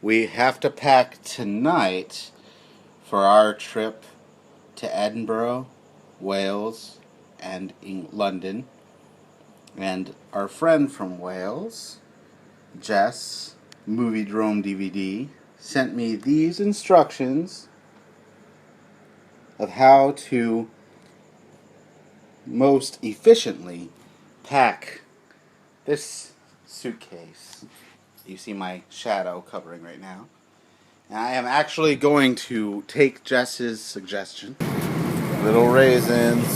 We have to pack tonight for our trip to Edinburgh, Wales, and London. And our friend from Wales, Jess, Movie Drome DVD, sent me these instructions of how to most efficiently pack this suitcase. You see my shadow covering right now. And I am actually going to take Jess's suggestion. Little raisins.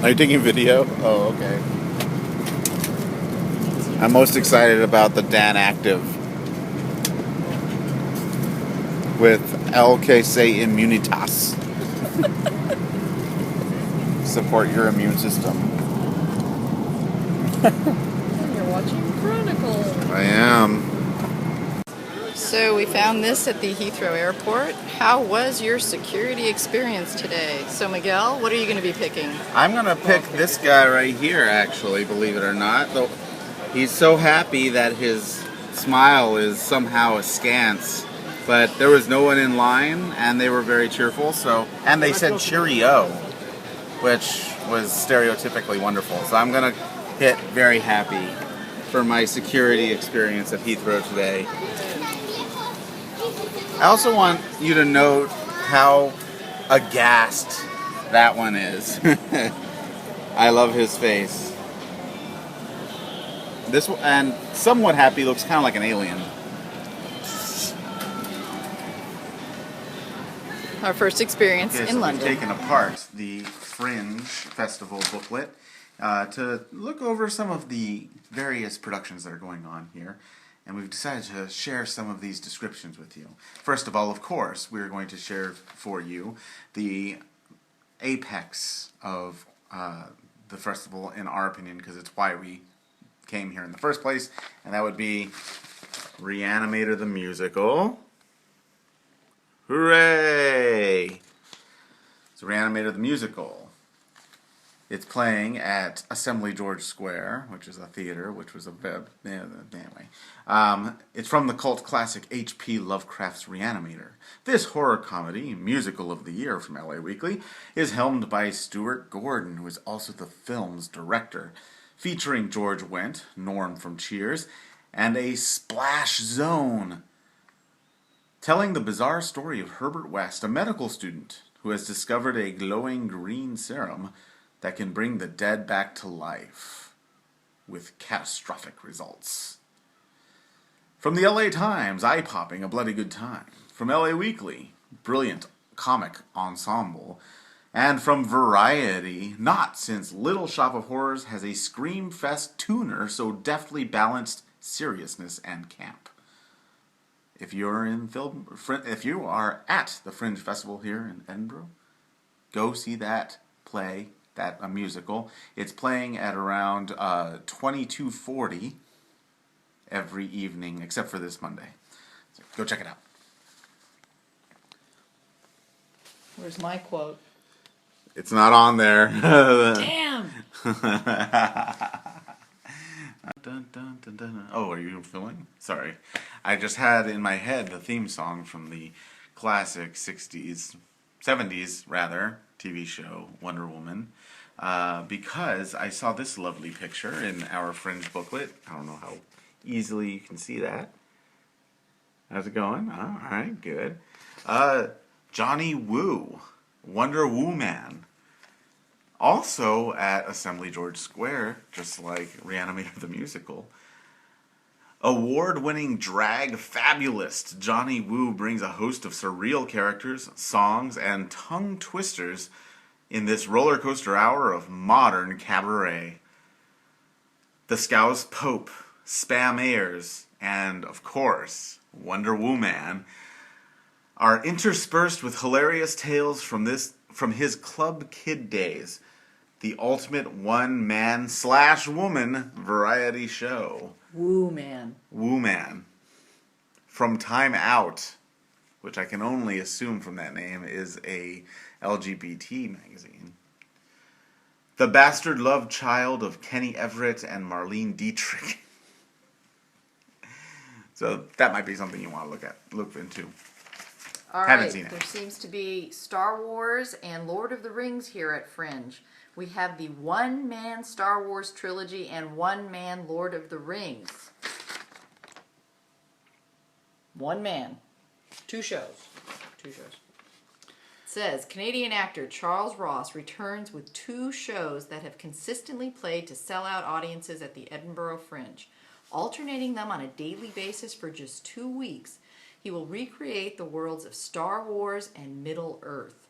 Are you taking video? Oh, okay. I'm most excited about the Dan Active with El Que Se Immunitas. Support your immune system. You're watching Chronicles. I am. So we found this at the Heathrow Airport. How was your security experience today? So Miguel, what are you going to be picking? I'm going to pick this guy right here, actually, believe it or not. Though he's so happy that his smile is somehow askance. But there was no one in line, and they were very cheerful. And they said cheerio, which was stereotypically wonderful. So I'm going to hit very happy for my security experience at Heathrow today. I also want you to note how aghast that one is. I love his face. This and somewhat happy looks kind of like an alien. Our first experience in London. We've taken apart the Fringe Festival booklet to look over some of the various productions that are going on here. And we've decided to share some of these descriptions with you. First of all, of course, we're going to share for you the apex of the festival, in our opinion, because it's why we came here in the first place, and that would be Re-Animator the musical. Hooray! It's Re-Animator the musical. It's playing at Assembly George Square, which is a theater, which was a anyway. It's from the cult classic H.P. Lovecraft's Re-Animator. This horror comedy, musical of the year from LA Weekly, is helmed by Stuart Gordon, who is also the film's director, featuring George Wendt, Norm from Cheers, and a splash zone, telling the bizarre story of Herbert West, a medical student who has discovered a glowing green serum that can bring the dead back to life, with catastrophic results. From the LA Times, eye-popping, a bloody good time. From LA Weekly, brilliant comic ensemble. And from Variety, not since Little Shop of Horrors has a Scream Fest tuner so deftly balanced seriousness and camp. If you are at the Fringe Festival here in Edinburgh, go see that play. A musical. It's playing at around 22:40 every evening, except for this Monday. So go check it out. Where's my quote? It's not on there. Damn! Dun, dun, dun, dun. Oh, are you filming? Sorry. I just had in my head the theme song from the classic 70s rather, TV show Wonder Woman. Because I saw this lovely picture in our Fringe booklet. I don't know how easily you can see that. How's it going? Oh, all right, good. Johnny Woo, Wonder Woman. Also at Assembly George Square, just like Re-Animator the musical. Award-winning drag fabulist Johnny Woo brings a host of surreal characters, songs, and tongue twisters in this roller coaster hour of modern cabaret. The Scouse Pope, Spam Ayers, and, of course, Wonder Woman are interspersed with hilarious tales from his Club Kid days, the ultimate one-man/woman variety show. Woo Man. From Time Out, which I can only assume from that name is a LGBT magazine. The bastard love child of Kenny Everett and Marlene Dietrich. So that might be something you want to look into. All Haven't right, seen it. there seems to be Star Wars and Lord of the Rings here at Fringe. We have the one-man Star Wars trilogy and one-man Lord of the Rings. One man. Two shows. It says, Canadian actor Charles Ross returns with two shows that have consistently played to sell-out audiences at the Edinburgh Fringe. Alternating them on a daily basis for just 2 weeks, he will recreate the worlds of Star Wars and Middle-earth.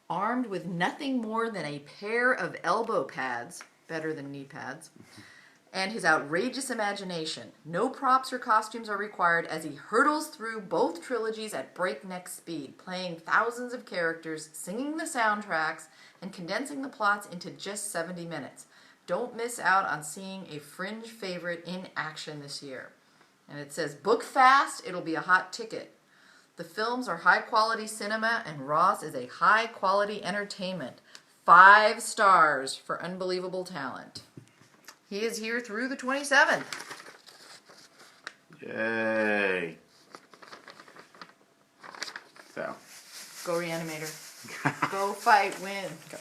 Armed with nothing more than a pair of elbow pads, better than knee pads, and his outrageous imagination, no props or costumes are required as he hurtles through both trilogies at breakneck speed, playing thousands of characters, singing the soundtracks, and condensing the plots into just 70 minutes. Don't miss out on seeing a Fringe favorite in action this year. And it says, book fast, it'll be a hot ticket. The films are high-quality cinema, and Ross is a high-quality entertainment. 5 stars for unbelievable talent. He is here through the 27th. Yay. So. Go Re-Animator. Go fight, win. Go.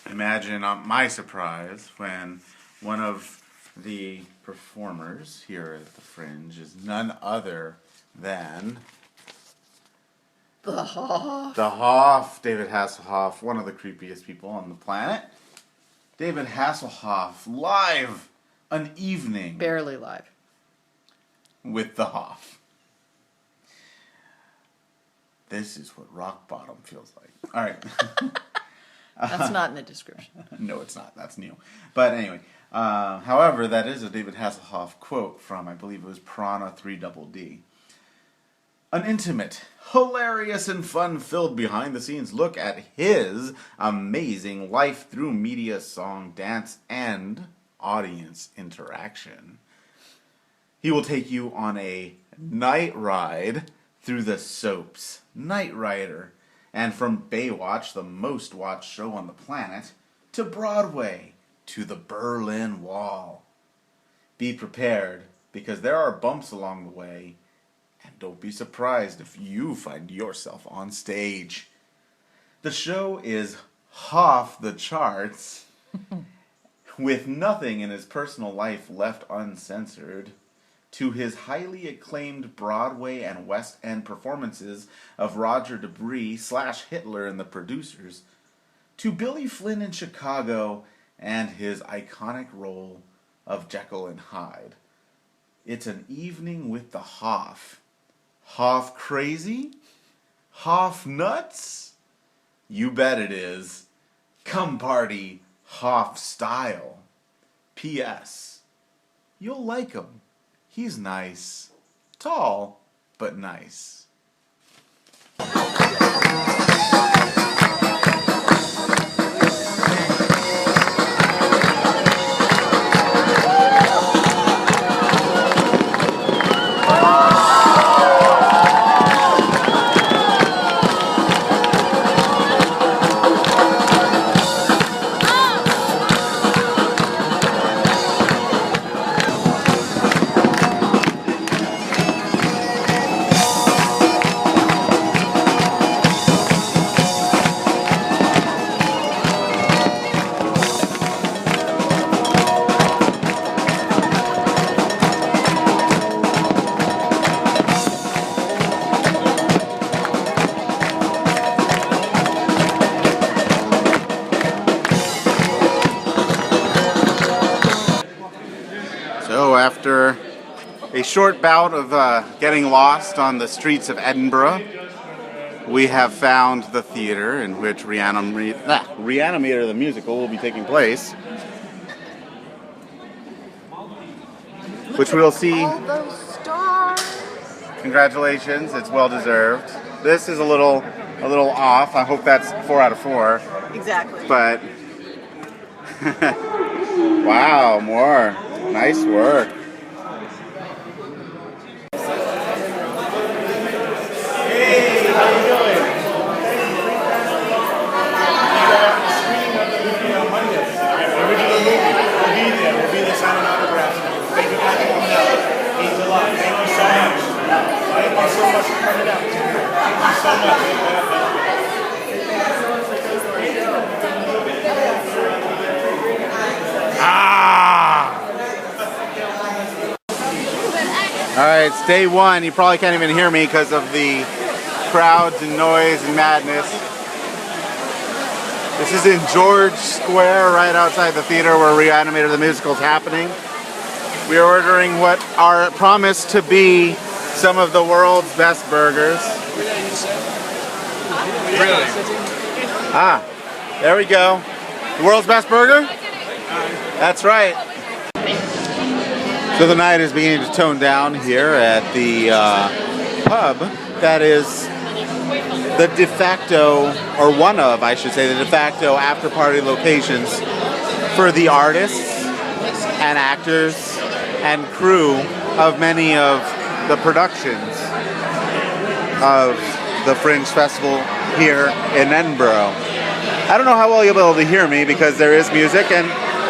Imagine my surprise when one of the performers here at the Fringe is none other than The Hoff. the Hoff, David Hasselhoff, one of the creepiest people on the planet. David Hasselhoff, live an evening Barely live. with the Hoff. This is what rock bottom feels like. All right. That's not in the description. No, it's not. That's new. But anyway, however, that is a David Hasselhoff quote from, I believe it was Piranha 3DD. An intimate, hilarious, and fun-filled behind-the-scenes look at his amazing life through media, song, dance, and audience interaction. He will take you on a night ride through the soaps, Knight Rider, and from Baywatch, the most watched show on the planet, to Broadway, to the Berlin Wall. Be prepared, because there are bumps along the way, and don't be surprised if you find yourself on stage. The show is off the charts, with nothing in his personal life left uncensored, to his highly acclaimed Broadway and West End performances of Roger Debris / Hitler and the Producers, to Billy Flynn in Chicago and his iconic role of Jekyll and Hyde. It's an evening with the Hoff. Hoff crazy? Hoff nuts? You bet it is. Come party Hoff style. P.S. You'll like him. He's nice. Tall, but nice. So after a short bout of getting lost on the streets of Edinburgh, we have found the theater in which Re-Animator the musical will be taking place, which we'll see. All those stars. Congratulations, it's well deserved. This is a little off. I hope that's 4 out of 4. Exactly. But wow, more. Nice work. Hey, how you doing? Screening of the movie on Monday. Original movie. We'll be there. We'll be there signing autographs. Thank you guys for coming out. 8 July. Thank you so Alright, it's day one. You probably can't even hear me because of the crowds and noise and madness. This is in George Square, right outside the theater where Re-Animator the musical is happening. We are ordering what are promised to be some of the world's best burgers. Really? Ah, there we go. The world's best burger? That's right. So the night is beginning to tone down here at the pub that is the de facto, or one of, I should say, the de facto after-party locations for the artists and actors and crew of many of the productions of the Fringe Festival here in Edinburgh. I don't know how well you'll be able to hear me because there is music and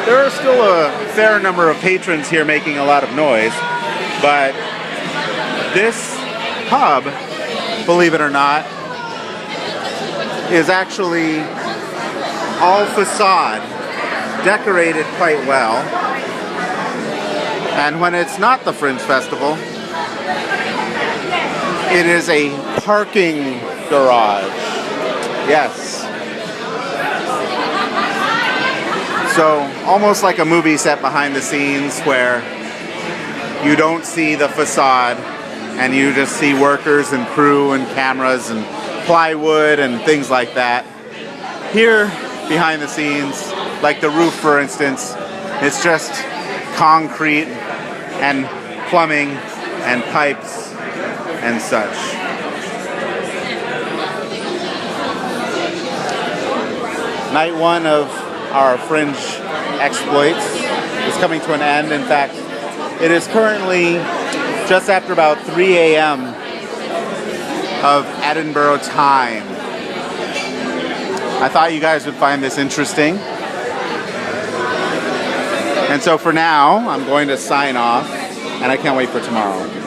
there are still a fair number of patrons here making a lot of noise, but this pub, believe it or not, is actually all facade, decorated quite well. And when it's not the Fringe Festival, it is a parking garage. Yes. So almost like a movie set behind the scenes where you don't see the facade and you just see workers and crew and cameras and plywood and things like that. Here, behind the scenes, like the roof for instance, it's just concrete and plumbing and pipes and such. Night one of our Fringe exploits is coming to an end. In fact, it is currently just after about 3 a.m. of Edinburgh time. I thought you guys would find this interesting. And so for now, I'm going to sign off, and I can't wait for tomorrow.